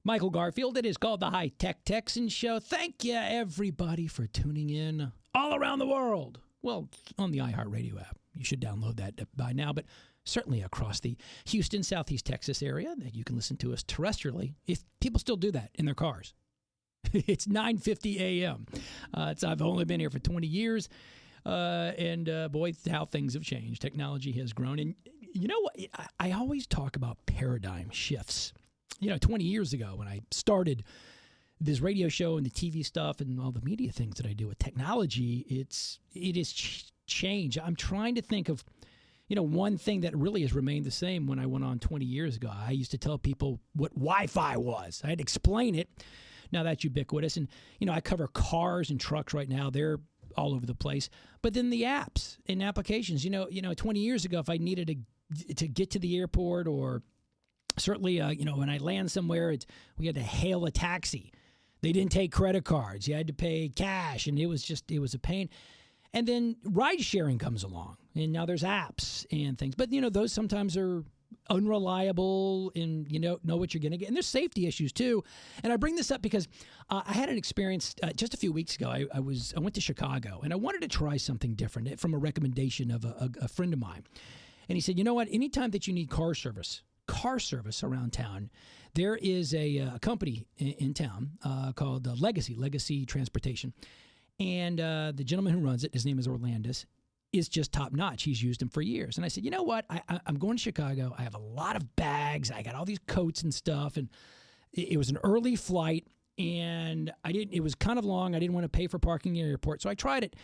Michael Garfield. It is called the High Tech Texan Show. Thank you, everybody, for tuning in all around the world. Well, on the iHeartRadio app. You should download that by now, but certainly across the Houston, Southeast Texas area that you can listen to us terrestrially, if people still do that in their cars. It's 9:50 a.m. I've only been here for 20 years, and boy, how things have changed. Technology has grown. And you know what? I always talk about paradigm shifts. 20 years ago when I started this radio show and the TV stuff and all the media things that I do with technology, it has changed. I'm trying to think of, one thing that really has remained the same when I went on 20 years ago. I used to tell people what Wi-Fi was. I had to explain it. Now that's ubiquitous. And, I cover cars and trucks right now. They're all over the place. But then the apps and applications, 20 years ago, if I needed to get to the airport or certainly, when I land somewhere, we had to hail a taxi. They didn't take credit cards. You had to pay cash, and it was a pain. And then ride sharing comes along, and now there's apps and things. But, those sometimes are unreliable and know what you're going to get. And there's safety issues, too. And I bring this up because I had an experience just a few weeks ago. I went to Chicago, and I wanted to try something different from a recommendation of a friend of mine. And he said, you know what, anytime that you need car service around town, there is a company in town called Legacy Transportation. And the gentleman who runs it, his name is Orlandis, is just top notch. He's used him for years. And I said, you know what? I'm going to Chicago. I have a lot of bags. I got all these coats and stuff. And it was an early flight, and it was kind of long. I didn't want to pay for parking in the airport. So I tried it.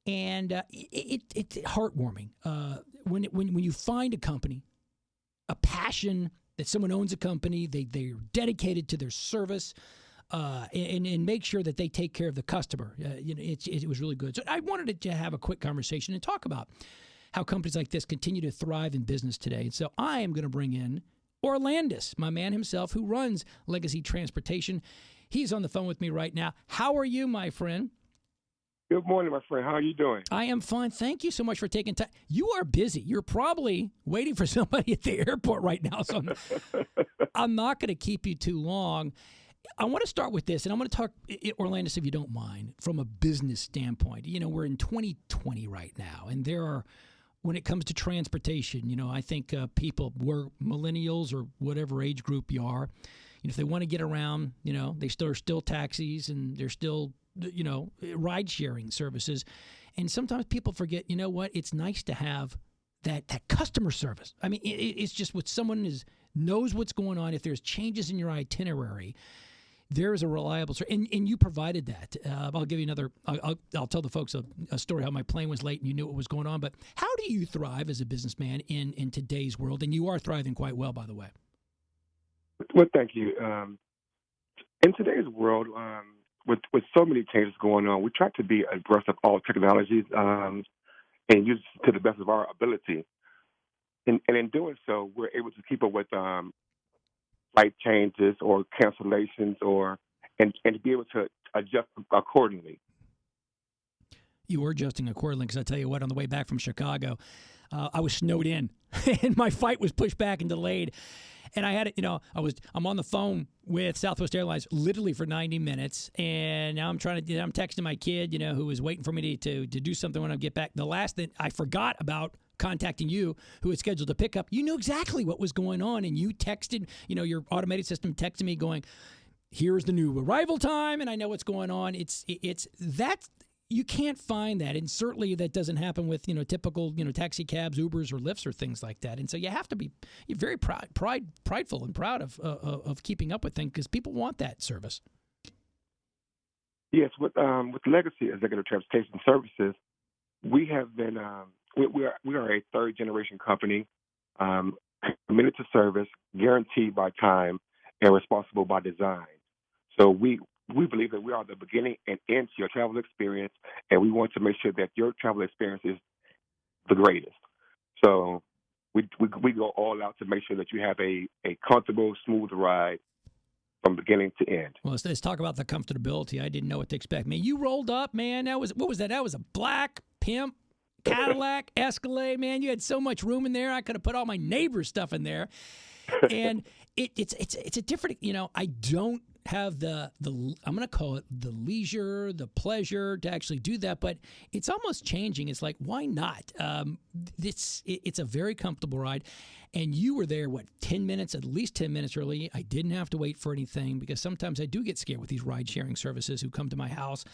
And it's heartwarming. When you find a company, a passion that someone owns a company, they're dedicated to their service, and make sure that they take care of the customer. It was really good. So I wanted to have a quick conversation and talk about how companies like this continue to thrive in business today. And so I am going to bring in Orlandis, my man himself, who runs Legacy Transportation. He's on the phone with me right now. How are you, my friend? Good morning, my friend. How are you doing? I am fine. Thank you so much for taking time. You are busy. You're probably waiting for somebody at the airport right now, so I'm not going to keep you too long. I want to start with this, and I'm going to talk, Orlandis, if you don't mind, from a business standpoint. We're in 2020 right now, and when it comes to transportation, I think we're millennials or whatever age group you are, if they want to get around, they are still taxis, and they're still ride sharing services. And sometimes people forget, what? It's nice to have that customer service. I mean, it's just what someone knows what's going on. If there's changes in your itinerary, there is a reliable service. And you provided that. I'll give you another, I'll tell the folks a story how my plane was late and you knew what was going on. But how do you thrive as a businessman in today's world? And you are thriving quite well, by the way. Well, thank you. In today's world, with so many changes going on, we try to be abreast of all technologies and use it to the best of our ability. And in doing so, we're able to keep up with flight changes or cancellations and to be able to adjust accordingly. You were adjusting accordingly because I tell you what, on the way back from Chicago, I was snowed in and my flight was pushed back and delayed. And I had it, I'm on the phone with Southwest Airlines literally for 90 minutes. And now I'm texting my kid, who was waiting for me to do something when I get back. The last thing I forgot about contacting you, who had scheduled a pickup, you knew exactly what was going on. And you texted, your automated system texted me going, here's the new arrival time. And I know what's going on. It's that. You can't find that, and certainly that doesn't happen with typical taxi cabs, Ubers, or Lyfts, or things like that. And so you have to be very prideful and proud of keeping up with things because people want that service. Yes, with Legacy Executive Transportation Services, we have been we are a third generation company, committed to service, guaranteed by time, and responsible by design. So we believe that we are the beginning and end to your travel experience, and we want to make sure that your travel experience is the greatest. So we go all out to make sure that you have a comfortable, smooth ride from beginning to end. Well, let's talk about the comfortability. I didn't know what to expect. Man, you rolled up, man. What was that? That was a black pimp Cadillac Escalade, man. You had so much room in there. I could have put all my neighbor's stuff in there. And It's a different. I don't have the I'm going to call it the leisure, the pleasure to actually do that, but it's almost changing. It's like, why not? It's a very comfortable ride, and you were there at least 10 minutes early. I didn't have to wait for anything, because sometimes I do get scared with these ride sharing services who come to my house.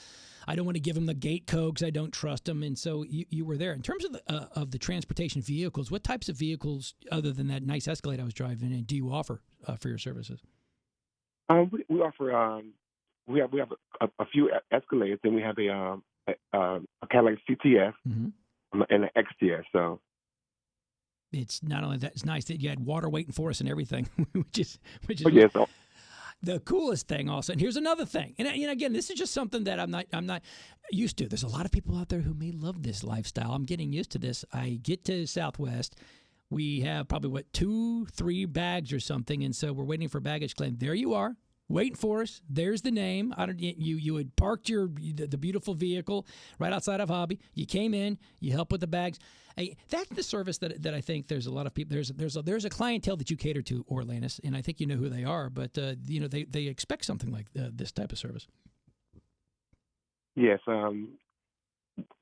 I don't want to give them the gate code because I don't trust them, and so you were there. In terms of the transportation vehicles, what types of vehicles, other than that nice Escalade I was driving in, do you offer for your services? We offer we have a few Escalades, and we have a Cadillac CTS and an XTS. So it's not only that, it's nice that you had water waiting for us and everything, which is the coolest thing also. And here's another thing. And again, this is just something that I'm not used to. There's a lot of people out there who may love this lifestyle. I'm getting used to this. I get to Southwest. We have probably 2-3 bags or something, and so we're waiting for baggage claim. There you are, waiting for us. There's the name. You had parked the beautiful vehicle right outside of Hobby. You came in. You help with the bags. Hey, that's the service that I think there's a lot of people. There's a clientele that you cater to, Orlandis, and I think you know who they are. But they expect something like this type of service. Yes. Again,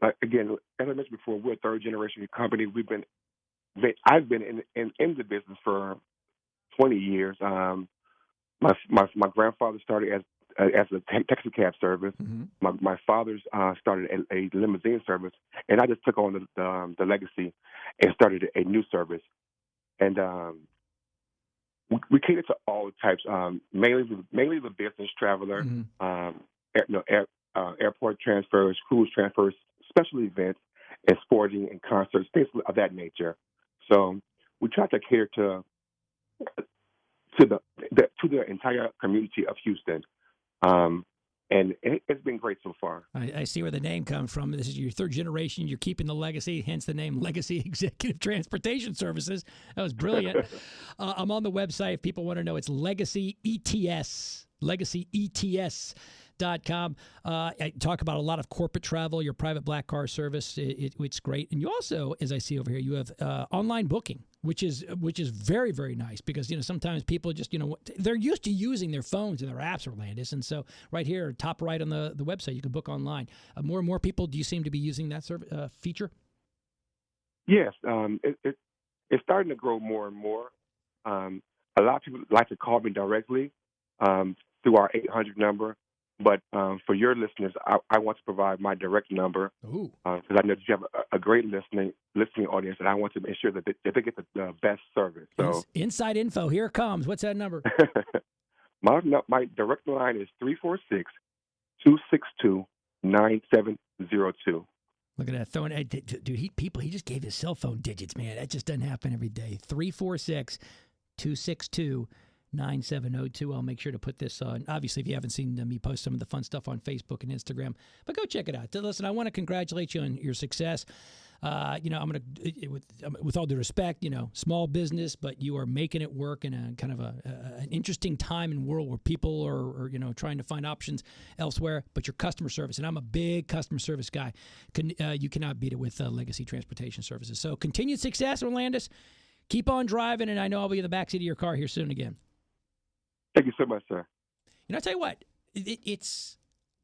as I mentioned before, we're a third generation company. I've been in the business for 20 years. My grandfather started as a taxi cab service. Mm-hmm. My father's started a limousine service, and I just took on the legacy and started a new service. And we cater to all types, mainly the business traveler, airport transfers, cruise transfers, special events, and sporting and concerts, things of that nature. So we try to cater to the entire community of Houston, and it's been great so far. I see where the name comes from. This is your third generation. You're keeping the legacy, hence the name Legacy Executive Transportation Services. That was brilliant. I'm on the website. If people want to know, it's Legacy ETS. LegacyETS.com. I talk about a lot of corporate travel, your private black car service. It's great. And you also, as I see over here, you have online booking, which is very, very nice, because sometimes people just they're used to using their phones and their apps, Orlandis, and so right here, top right on the website, you can book online. More and more people, do you seem to be using that feature? Yes, it's starting to grow more and more. A lot of people like to call me directly through our 800 number. But for your listeners, I want to provide my direct number, because I know that you have a great listening audience, and I want to make sure that they get the best service. So inside info, here it comes. What's that number? My direct line is 346-262-9702. Look at that, throwing dude. He just gave his cell phone digits, man. That just doesn't happen every day. 346-262-9702. I'll make sure to put this on. Obviously, if you haven't seen me post some of the fun stuff on Facebook and Instagram, but go check it out. Listen, I want to congratulate you on your success. I'm going to, with all due respect, small business, but you are making it work in a kind of an interesting time and world where people are trying to find options elsewhere. But your customer service, and I'm a big customer service guy, you cannot beat it with Legacy Transportation Services. So continued success, Orlandis. Keep on driving, and I know I'll be in the backseat of your car here soon again. Thank you so much, sir. I'll tell you what,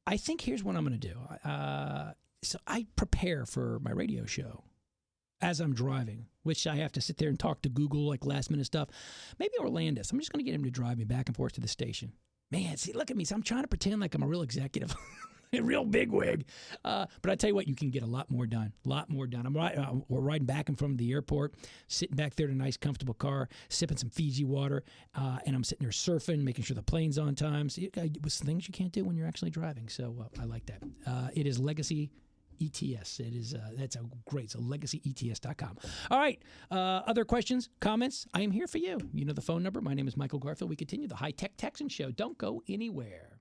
I think here's what I'm going to do. So I prepare for my radio show as I'm driving, which I have to sit there and talk to Google, like last-minute stuff. Maybe Orlandis. I'm just going to get him to drive me back and forth to the station. Man, see, look at me. So I'm trying to pretend like I'm a real executive. A real bigwig. But I tell you what, you can get a lot more done. We're riding back and from the airport, sitting back there in a nice, comfortable car, sipping some Fiji water, and I'm sitting there surfing, making sure the plane's on time. So with things you can't do when you're actually driving. So I like that. It is Legacy ETS. It is that's a great. So LegacyETS.com. All right. Other questions, comments? I am here for you. You know the phone number. My name is Michael Garfield. We continue the High Tech Texan Show. Don't go anywhere.